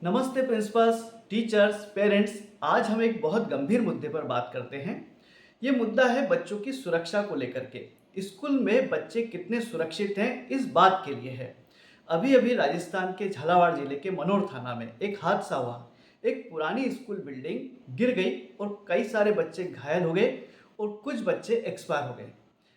नमस्ते principles, teachers, parents. आज हम एक बहुत गंभीर मुद्दे पर बात करते हैं। ये मुद्दा है बच्चों की सुरक्षा को लेकर के। स्कूल में बच्चे कितने सुरक्षित हैं, इस बात के लिए है। अभी अभी राजस्थान के झालावाड़ जिले के मनोर थाना में एक हादसा हुआ। एक पुरानी स्कूल बिल्डिंग गिर गई और कई सारे बच्चे घायल हो गए और कुछ बच्चे एक्सपायर हो गए।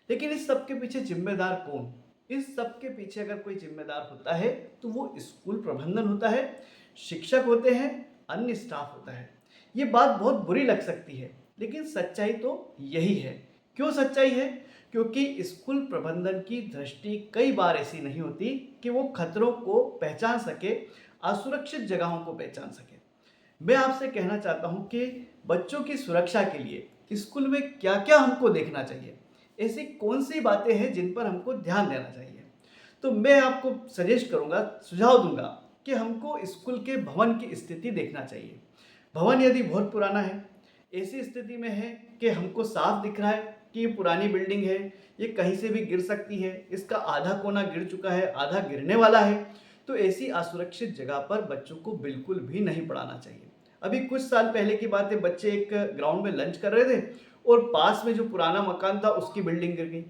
लेकिन इस सब के पीछे जिम्मेदार कौन? इस सब के पीछे अगर कोई जिम्मेदार होता है तो वो स्कूल प्रबंधन होता है, शिक्षक होते हैं, अन्य स्टाफ होता है। ये बात बहुत बुरी लग सकती है, लेकिन सच्चाई तो यही है। क्यों सच्चाई है? क्योंकि स्कूल प्रबंधन की दृष्टि कई बार ऐसी नहीं होती कि वो खतरों को पहचान सके, असुरक्षित जगहों को पहचान सके। मैं आपसे कहना चाहता हूँ कि बच्चों की सुरक्षा के लिए स्कूल में क्या क्या हमको देखना चाहिए, ऐसी कौन सी बातें हैं जिन पर हमको ध्यान देना चाहिए। तो मैं आपको सजेस्ट करूँगा, सुझाव दूंगा कि हमको स्कूल के भवन की स्थिति देखना चाहिए। भवन यदि बहुत पुराना है, ऐसी स्थिति में है कि हमको साफ दिख रहा है कि ये पुरानी बिल्डिंग है, ये कहीं से भी गिर सकती है, इसका आधा कोना गिर चुका है, आधा गिरने वाला है, तो ऐसी असुरक्षित जगह पर बच्चों को बिल्कुल भी नहीं पढ़ाना चाहिए। अभी कुछ साल पहले की बात है, बच्चे एक ग्राउंड में लंच कर रहे थे और पास में जो पुराना मकान था उसकी बिल्डिंग गिर गई।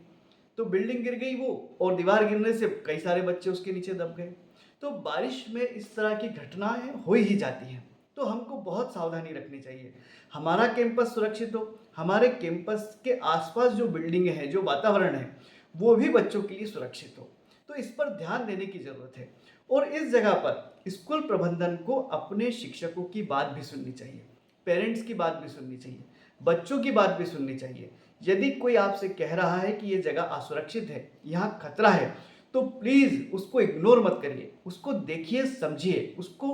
तो बिल्डिंग गिर गई वो, और दीवार गिरने से कई सारे बच्चे उसके नीचे दब गए। तो बारिश में इस तरह की घटनाएं हो ही जाती हैं, तो हमको बहुत सावधानी रखनी चाहिए। हमारा कैंपस सुरक्षित हो, हमारे कैंपस के आसपास जो बिल्डिंगें हैं, जो वातावरण है, वो भी बच्चों के लिए सुरक्षित हो। तो इस पर ध्यान देने की जरूरत है। और इस जगह पर स्कूल प्रबंधन को अपने शिक्षकों की बात भी सुननी चाहिए, पेरेंट्स की बात भी सुननी चाहिए, बच्चों की बात भी सुननी चाहिए। यदि कोई आपसे कह रहा है कि ये जगह असुरक्षित है, यहाँ खतरा है, तो प्लीज उसको इग्नोर मत करिए, उसको देखिए, समझिए, उसको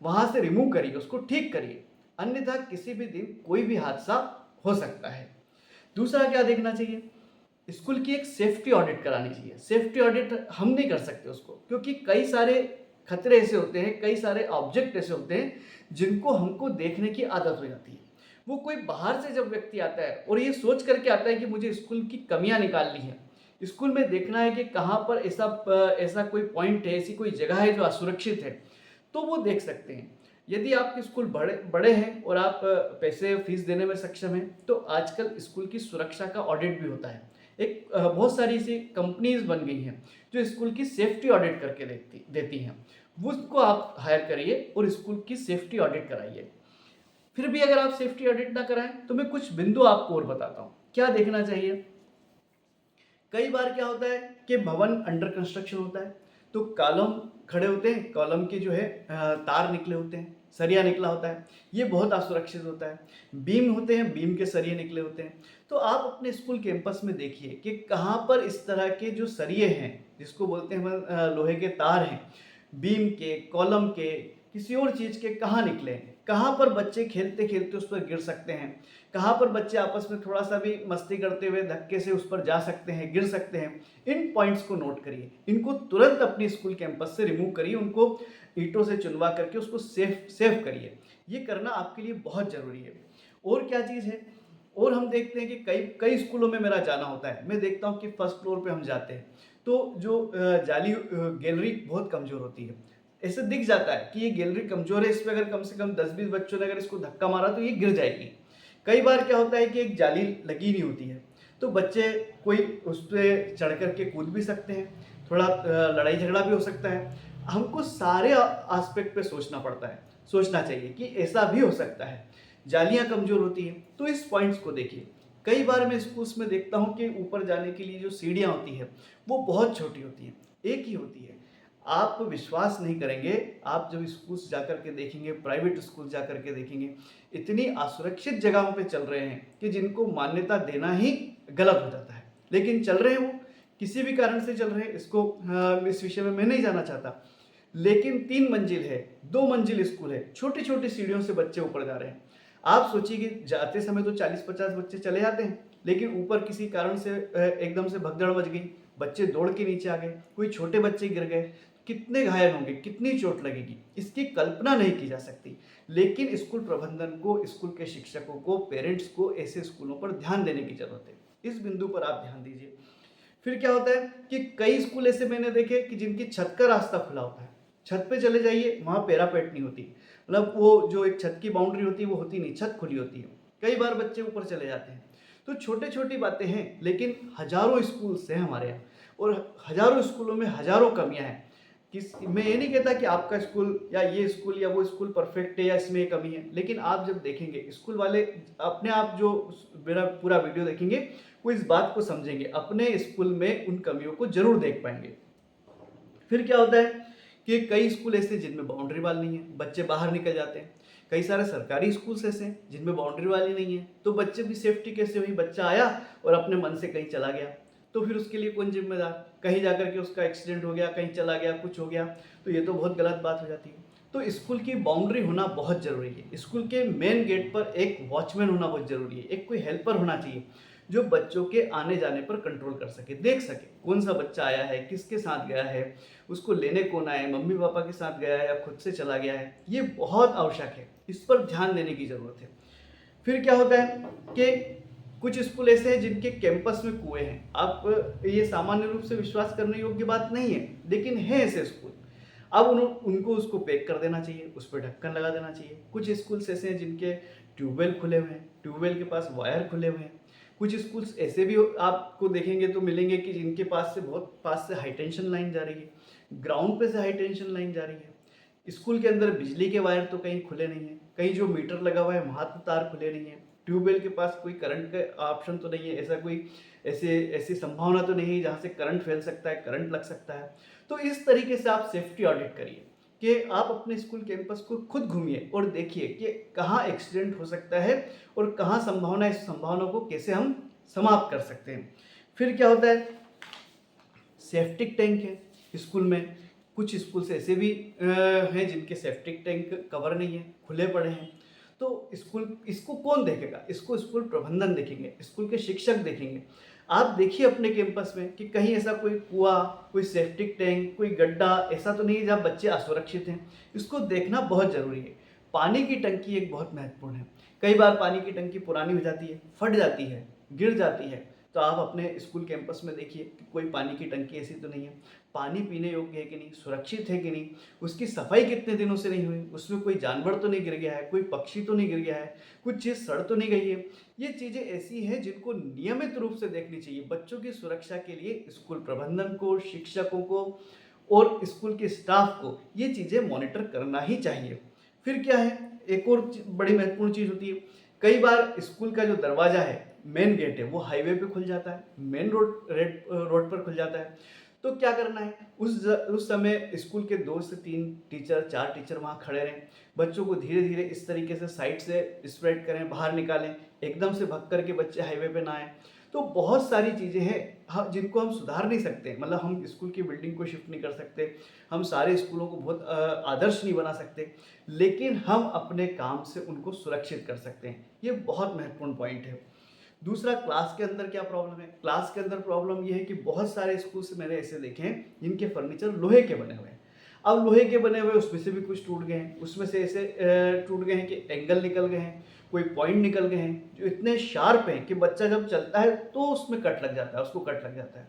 वहां से रिमूव करिए, उसको ठीक करिए। अन्यथा किसी भी दिन कोई भी हादसा हो सकता है। दूसरा क्या देखना चाहिए? स्कूल की एक सेफ्टी ऑडिट करानी चाहिए। सेफ्टी ऑडिट हम नहीं कर सकते उसको, क्योंकि कई सारे खतरे ऐसे होते हैं, कई सारे ऑब्जेक्ट ऐसे होते हैं जिनको हमको देखने की आदत हो जाती है। वो कोई बाहर से जब व्यक्ति आता है और ये सोच करके आता है कि मुझे स्कूल की कमियां निकालनी है, स्कूल में देखना है कि कहाँ पर ऐसा कोई पॉइंट है, ऐसी कोई जगह है जो असुरक्षित है, तो वो देख सकते हैं। यदि आपके स्कूल बड़े बड़े हैं और आप पैसे फीस देने में सक्षम हैं, तो आजकल स्कूल की सुरक्षा का ऑडिट भी होता है। एक बहुत सारी ऐसी कंपनीज बन गई हैं जो स्कूल की सेफ्टी ऑडिट करके देती हैं। वो उसको आप हायर करिए और स्कूल की सेफ्टी ऑडिट कराइए। फिर भी अगर आप सेफ्टी ऑडिट ना कराएं, तो मैं कुछ बिंदु आपको और बताता हूँ क्या देखना चाहिए। कई बार क्या होता है कि भवन अंडर कंस्ट्रक्शन होता है, तो कॉलम खड़े होते हैं, कॉलम के जो है तार निकले होते हैं, सरिया निकला होता है, ये बहुत असुरक्षित होता है। बीम होते हैं, बीम के सरिये निकले होते हैं। तो आप अपने स्कूल कैंपस में देखिए कि कहाँ पर इस तरह के जो सरिये हैं, जिसको बोलते हैं लोहे के तार हैं, बीम के, कॉलम के, किसी और चीज़ के, कहाँ निकले हैं, कहाँ पर बच्चे खेलते खेलते उस पर गिर सकते हैं, कहाँ पर बच्चे आपस में थोड़ा सा भी मस्ती करते हुए धक्के से उस पर जा सकते हैं, गिर सकते हैं। इन पॉइंट्स को नोट करिए, इनको तुरंत अपनी स्कूल कैंपस से रिमूव करिए, उनको ईंटों से चुनवा करके उसको सेफ करिए। ये करना आपके लिए बहुत ज़रूरी है। और क्या चीज़ है, और हम देखते हैं कि कई कई स्कूलों में मेरा जाना होता है, मैं देखता हूँ कि फर्स्ट फ्लोर पे हम जाते हैं तो जो जाली गैलरी बहुत कमज़ोर होती है। ऐसे दिख जाता है कि ये गैलरी कमज़ोर है, इस पर अगर कम से कम 10-20 बच्चों ने अगर इसको धक्का मारा तो ये गिर जाएगी। कई बार क्या होता है कि एक जाली लगी नहीं होती है, तो बच्चे कोई उस पर चढ़ करके कूद भी सकते हैं, थोड़ा लड़ाई झगड़ा भी हो सकता है। हमको सारे एस्पेक्ट पे सोचना पड़ता है, सोचना चाहिए कि ऐसा भी हो सकता है। जालियाँ कमज़ोर होती हैं, तो इस पॉइंट्स को देखिए। कई बार मैं स्कूल्स में देखता हूँ कि ऊपर जाने के लिए जो सीढ़ियाँ होती है वो बहुत छोटी होती हैं, एक ही होती है। आप विश्वास नहीं करेंगे, आप जब स्कूल्स जा कर के देखेंगे, प्राइवेट स्कूल जा कर के देखेंगे, इतनी असुरक्षित जगहों पे चल रहे हैं कि जिनको मान्यता देना ही गलत हो जाता है, लेकिन चल रहे हैं वो, किसी भी कारण से चल रहे हैं। इसको इस विषय में मैं नहीं जाना चाहता, लेकिन 3 मंजिल है, 2 मंजिल स्कूल है, छोटी छोटी सीढ़ियों से बच्चे ऊपर जा रहे हैं। आप सोचिए कि जाते समय तो 40-50 बच्चे चले जाते हैं, लेकिन ऊपर किसी कारण से एकदम से भगदड़ मच गई, बच्चे दौड़ के नीचे आ गए, कोई छोटे बच्चे गिर गए, कितने घायल होंगे, कितनी चोट लगेगी, इसकी कल्पना नहीं की जा सकती। लेकिन स्कूल प्रबंधन को, स्कूल के शिक्षकों को, पेरेंट्स को ऐसे स्कूलों पर ध्यान देने की जरूरत है। इस बिंदु पर आप ध्यान दीजिए। फिर क्या होता है कि कई स्कूल ऐसे मैंने देखे कि जिनकी छत का रास्ता खुला होता है, छत पे चले जाइए, वहाँ पैरापेट नहीं होती, मतलब वो जो एक छत की बाउंड्री होती है वो होती नहीं, छत खुली होती है। कई बार बच्चे ऊपर चले जाते हैं। तो छोटे छोटी बातें हैं, लेकिन हजारों स्कूल्स हैं हमारे यहाँ, और हजारों स्कूलों में हजारों कमियां हैं। मैं ये नहीं कहता कि आपका स्कूल या ये स्कूल या वो स्कूल परफेक्ट है या इसमें ये कमी है, लेकिन आप जब देखेंगे स्कूल वाले अपने आप जो मेरा पूरा वीडियो देखेंगे वो इस बात को समझेंगे, अपने स्कूल में उन कमियों को जरूर देख पाएंगे। फिर क्या होता है कि कई स्कूल ऐसे जिनमें बाउंड्री वाल नहीं है, बच्चे बाहर निकल जाते हैं। कई सारे सरकारी स्कूल्स ऐसे हैं जिनमें बाउंड्री वाली नहीं है, तो बच्चे भी सेफ्टी कैसे हुई, बच्चा आया और अपने मन से कहीं चला गया, तो फिर उसके लिए कौन जिम्मेदार, कहीं जाकर के उसका एक्सीडेंट हो गया, कहीं चला गया, कुछ हो गया, तो ये तो बहुत गलत बात हो जाती है। तो स्कूल की बाउंड्री होना बहुत ज़रूरी है। स्कूल के मेन गेट पर एक वॉचमैन होना बहुत ज़रूरी है, एक कोई हेल्पर होना चाहिए जो बच्चों के आने जाने पर कंट्रोल कर सके, देख सके कौन सा बच्चा आया है, किसके साथ गया है, उसको लेने कौन आया है, मम्मी पापा के साथ गया है या खुद से चला गया है। ये बहुत आवश्यक है, इस पर ध्यान देने की ज़रूरत है। फिर क्या होता है कि कुछ स्कूल ऐसे हैं जिनके कैंपस में कुएं हैं। आप ये सामान्य रूप से विश्वास करने योग्य बात नहीं है, लेकिन है ऐसे स्कूल। अब उनको उसको पैक कर देना चाहिए, उस पर ढक्कन लगा देना चाहिए। कुछ स्कूल्स ऐसे हैं जिनके ट्यूबवेल खुले हुए हैं, ट्यूबवेल के पास वायर खुले हुए हैं। कुछ स्कूल्स ऐसे भी आपको देखेंगे तो मिलेंगे कि जिनके पास से बहुत पास से हाई टेंशन लाइन जा रही है, ग्राउंड पे से हाई टेंशन लाइन जा रही है। स्कूल के अंदर बिजली के वायर तो कहीं खुले नहीं है, कहीं जो मीटर लगा हुआ है वहाँ तो तार खुले नहीं है, ट्यूबवेल के पास कोई करंट का ऑप्शन तो नहीं है, ऐसा कोई ऐसी संभावना तो नहीं है जहाँ से करंट फैल सकता है, करंट लग सकता है। तो इस तरीके से आप सेफ्टी ऑडिट करिए कि आप अपने स्कूल कैंपस को खुद घूमिए और देखिए कि कहाँ एक्सीडेंट हो सकता है और कहाँ संभावना, इस संभावना को कैसे हम समाप्त कर सकते हैं। फिर क्या होता है, सेफ्टिक टैंक है स्कूल में। कुछ स्कूल्स ऐसे भी हैं जिनके सेफ्टिक टैंक कवर नहीं है, खुले पड़े हैं। तो स्कूल इसको कौन देखेगा, इसको स्कूल प्रबंधन देखेंगे, स्कूल के शिक्षक देखेंगे। आप देखिए अपने कैंपस में कि कहीं ऐसा कोई कुआं, कोई सेफ्टिक टैंक, कोई गड्ढा ऐसा तो नहीं है जहाँ बच्चे असुरक्षित हैं। इसको देखना बहुत ज़रूरी है। पानी की टंकी एक बहुत महत्वपूर्ण है। कई बार पानी की टंकी पुरानी हो जाती है, फट जाती है, गिर जाती है, तो आप अपने स्कूल कैंपस में देखिए कि कोई पानी की टंकी ऐसी तो नहीं है, पानी पीने योग्य है कि नहीं, सुरक्षित है कि नहीं, उसकी सफाई कितने दिनों से नहीं हुई, उसमें कोई जानवर तो नहीं गिर गया है, कोई पक्षी तो नहीं गिर गया है, कुछ चीज़ सड़ तो नहीं गई है। ये चीज़ें ऐसी हैं जिनको नियमित रूप से देखनी चाहिए। बच्चों की सुरक्षा के लिए स्कूल प्रबंधन को, शिक्षकों को और स्कूल के स्टाफ को ये चीज़ें मॉनिटर करना ही चाहिए। फिर क्या है, एक और बड़ी महत्वपूर्ण चीज़ होती है, कई बार स्कूल का जो दरवाज़ा है, मेन गेट है, वो हाईवे पे खुल जाता है, मेन रोड पर खुल जाता है। तो क्या करना है, उस समय स्कूल के 2 से 3 टीचर, 4 टीचर वहाँ खड़े रहें, बच्चों को धीरे धीरे इस तरीके से साइड से स्प्रेड करें, बाहर निकालें, एकदम से भग करके बच्चे हाईवे पे ना आए। तो बहुत सारी चीज़ें हैं जिनको हम सुधार नहीं सकते, मतलब हम स्कूल की बिल्डिंग को शिफ्ट नहीं कर सकते, हम सारे स्कूलों को बहुत आदर्श नहीं बना सकते, लेकिन हम अपने काम से उनको सुरक्षित कर सकते हैं। ये बहुत महत्वपूर्ण पॉइंट है। दूसरा, क्लास के अंदर क्या प्रॉब्लम है। क्लास के अंदर प्रॉब्लम ये है कि बहुत सारे स्कूल से मैंने ऐसे देखे हैं जिनके फर्नीचर लोहे के बने हुए हैं। अब लोहे के बने हुए उसमें से भी कुछ टूट गए हैं, उसमें से ऐसे टूट गए हैं कि एंगल निकल गए हैं, कोई पॉइंट निकल गए हैं जो इतने शार्प हैं कि बच्चा जब चलता है तो उसमें कट लग जाता है, उसको कट लग जाता है।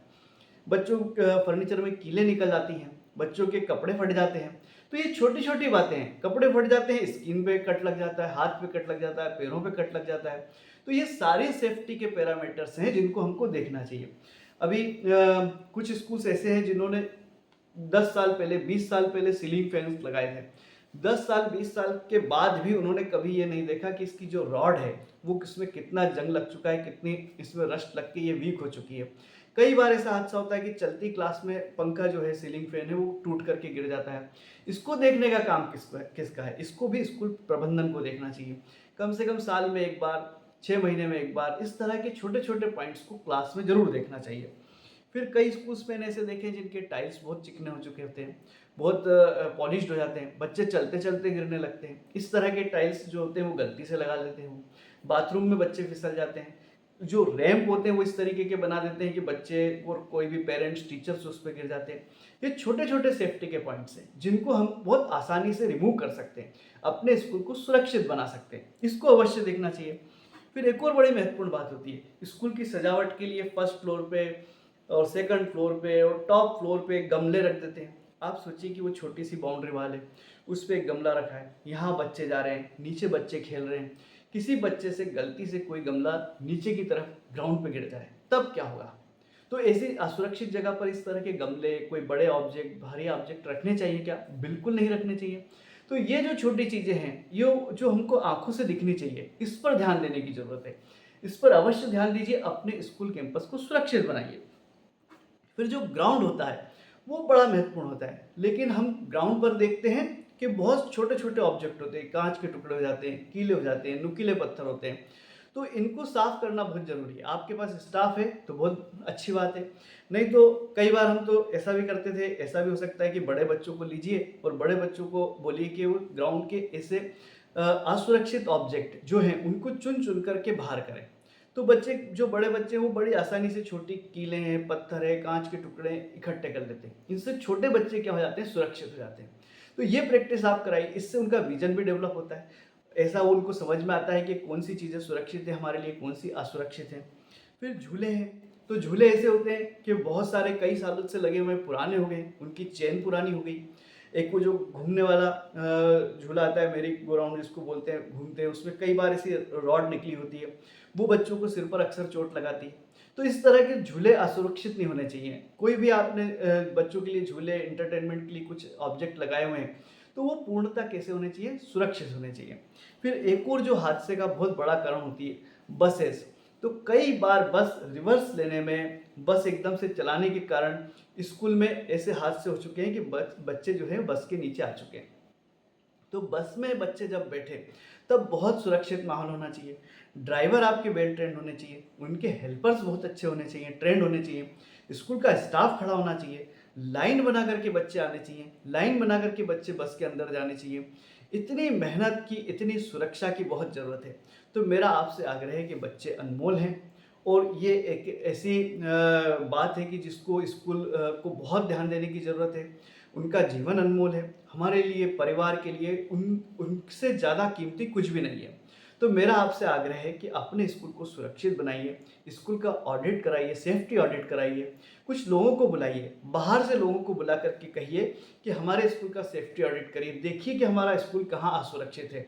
बच्चों फर्नीचर में कीलें निकल जाती हैं, बच्चों के कपड़े फट जाते हैं। तो ये छोटी छोटी बातें हैं, कपड़े फट जाते हैं, स्किन पे कट लग जाता है, हाथ पे कट लग जाता है, पैरों पे कट लग जाता है। तो ये सारी सेफ्टी के पैरामीटर्स हैं जिनको हमको देखना चाहिए। अभी कुछ स्कूल्स ऐसे हैं जिन्होंने 10 साल पहले, 20 साल पहले सीलिंग फैंस लगाए थे। 10 साल, 20 साल के बाद भी उन्होंने कभी ये नहीं देखा कि इसकी जो रॉड है वो इसमें कितना जंग लग चुका है, कितनी इसमें रस्ट लग के ये वीक हो चुकी है। कई बार ऐसा हादसा होता है कि चलती क्लास में पंखा जो है, सीलिंग फैन है, वो टूट करके गिर जाता है। इसको देखने का काम किसका है? इसको भी स्कूल प्रबंधन को देखना चाहिए। कम से कम साल में एक बार, 6 महीने में एक बार, इस तरह के छोटे छोटे पॉइंट्स को क्लास में जरूर देखना चाहिए। फिर कई स्कूल्स मैंने ऐसे देखे हैं जिनके टाइल्स बहुत चिकने हो चुके होते हैं, बहुत पॉलिश्ड हो जाते हैं, बच्चे चलते चलते गिरने लगते हैं। इस तरह के टाइल्स जो होते हैं वो गलती से लगा लेते हैं, वो बाथरूम में बच्चे फिसल जाते हैं। जो रैंप होते हैं वो इस तरीके के बना देते हैं कि बच्चे और कोई भी पेरेंट्स, टीचर्स उस पर गिर जाते हैं। ये छोटे छोटे सेफ्टी के पॉइंट्स हैं जिनको हम बहुत आसानी से रिमूव कर सकते हैं, अपने स्कूल को सुरक्षित बना सकते हैं। इसको अवश्य देखना चाहिए। फिर एक और बड़ी महत्वपूर्ण बात होती है, स्कूल की सजावट के लिए फर्स्ट फ्लोर पे और सेकंड फ्लोर पे और टॉप फ्लोर पे गमले रख देते हैं। आप सोचिए कि वो छोटी सी बाउंड्री वाल है, उस पे एक गमला रखा है, यहाँ बच्चे जा रहे हैं, नीचे बच्चे खेल रहे हैं, किसी बच्चे से गलती से कोई गमला नीचे की तरफ ग्राउंड पे गिर जाए, तब क्या होगा? तो ऐसी असुरक्षित जगह पर इस तरह के गमले, कोई बड़े ऑब्जेक्ट, भारी ऑब्जेक्ट रखने चाहिए क्या? बिल्कुल नहीं रखने चाहिए। तो ये जो छोटी चीज़ें हैं, ये जो हमको आँखों से दिखनी चाहिए, इस पर ध्यान देने की ज़रूरत है। इस पर अवश्य ध्यान दीजिए, अपने स्कूल कैंपस को सुरक्षित बनाइए। फिर जो ग्राउंड होता है, वो बड़ा महत्वपूर्ण होता है, लेकिन हम ग्राउंड पर देखते हैं कि बहुत छोटे-छोटे ऑब्जेक्ट होते हैं, काँच के टुकड़े हो जाते हैं, कीले हो जाते हैं, नुकीले पत्थर होते हैं। तो इनको साफ करना बहुत ज़रूरी है। आपके पास स्टाफ है तो बहुत अच्छी बात है, नहीं तो कई बार हम तो ऐसा भी करते थे, ऐसा भी हो सकता है कि बड़े बच्चों को लीजिए और बड़े बच्चों को बोलिए कि वो ग्राउंड के ऐसे असुरक्षित ऑब्जेक्ट जो हैं उनको चुन-चुन करके बाहर करें। तो बच्चे, जो बड़े बच्चे हैं, वो बड़ी आसानी से छोटी कीलें हैं, पत्थर है, काँच के टुकड़े इकट्ठे कर लेते हैं। इनसे छोटे बच्चे क्या हो जाते हैं, सुरक्षित हो जाते हैं। तो ये प्रैक्टिस आप कराइए, इससे उनका विज़न भी डेवलप होता है। ऐसा वो उनको समझ में आता है कि कौन सी चीज़ें सुरक्षित है हमारे लिए, कौन सी असुरक्षित है। फिर झूले हैं, तो झूले ऐसे होते हैं कि बहुत सारे कई सालों से लगे हुए हैं, पुराने हो गए, उनकी चेन पुरानी हो गई। एक वो जो घूमने वाला झूला आता है, मेरी गो राउंड जिसको बोलते हैं, घूमते हैं, उसमें कई बार ऐसी रॉड निकली होती है, वो बच्चों को सिर पर अक्सर चोट लगाती है। तो इस तरह के झूले असुरक्षित नहीं होने चाहिए। कोई भी आपने बच्चों के लिए झूले, एंटरटेनमेंट के लिए कुछ ऑब्जेक्ट लगाए हुए हैं, तो वो पूर्णतः कैसे होने चाहिए, सुरक्षित होने चाहिए। फिर एक और जो हादसे का बहुत बड़ा कारण होती है, बसेस। तो कई बार बस रिवर्स लेने में, बस एकदम से चलाने के कारण स्कूल में ऐसे हादसे हो चुके हैं कि बच्चे जो हैं बस के नीचे आ चुके हैं। तो बस में बच्चे जब बैठे, तब बहुत सुरक्षित माहौल होना चाहिए। ड्राइवर आपके वेल ट्रेंड होने चाहिए, उनके हेल्पर्स बहुत अच्छे होने चाहिए, ट्रेंड होने चाहिए, स्कूल का स्टाफ खड़ा होना चाहिए, लाइन बना करके बच्चे आने चाहिए, लाइन बना करके बच्चे बस के अंदर जाने चाहिए। इतनी मेहनत की, इतनी सुरक्षा की बहुत ज़रूरत है। तो मेरा आपसे आग्रह है कि बच्चे अनमोल हैं और ये एक ऐसी बात है कि जिसको स्कूल को बहुत ध्यान देने की ज़रूरत है। उनका जीवन अनमोल है, हमारे लिए, परिवार के लिए उनसे ज़्यादा कीमती कुछ भी नहीं है। तो मेरा आपसे आग्रह है कि अपने स्कूल को सुरक्षित बनाइए, स्कूल का ऑडिट कराइए, सेफ्टी ऑडिट कराइए, कुछ लोगों को बुलाइए, बाहर से लोगों को बुला करके कहिए कि हमारे स्कूल का सेफ्टी ऑडिट करिए, देखिए कि हमारा स्कूल कहाँ असुरक्षित है।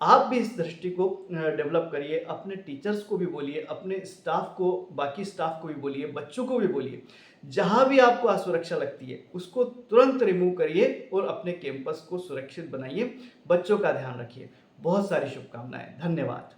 आप भी इस दृष्टि को डेवलप करिए, अपने टीचर्स को भी बोलिए, अपने स्टाफ को, बाकी स्टाफ को भी बोलिए, बच्चों को भी बोलिए। जहाँ भी आपको असुरक्षा लगती है, उसको तुरंत रिमूव करिए और अपने कैंपस को सुरक्षित बनाइए, बच्चों का ध्यान रखिए। बहुत सारी शुभकामनाएँ। धन्यवाद।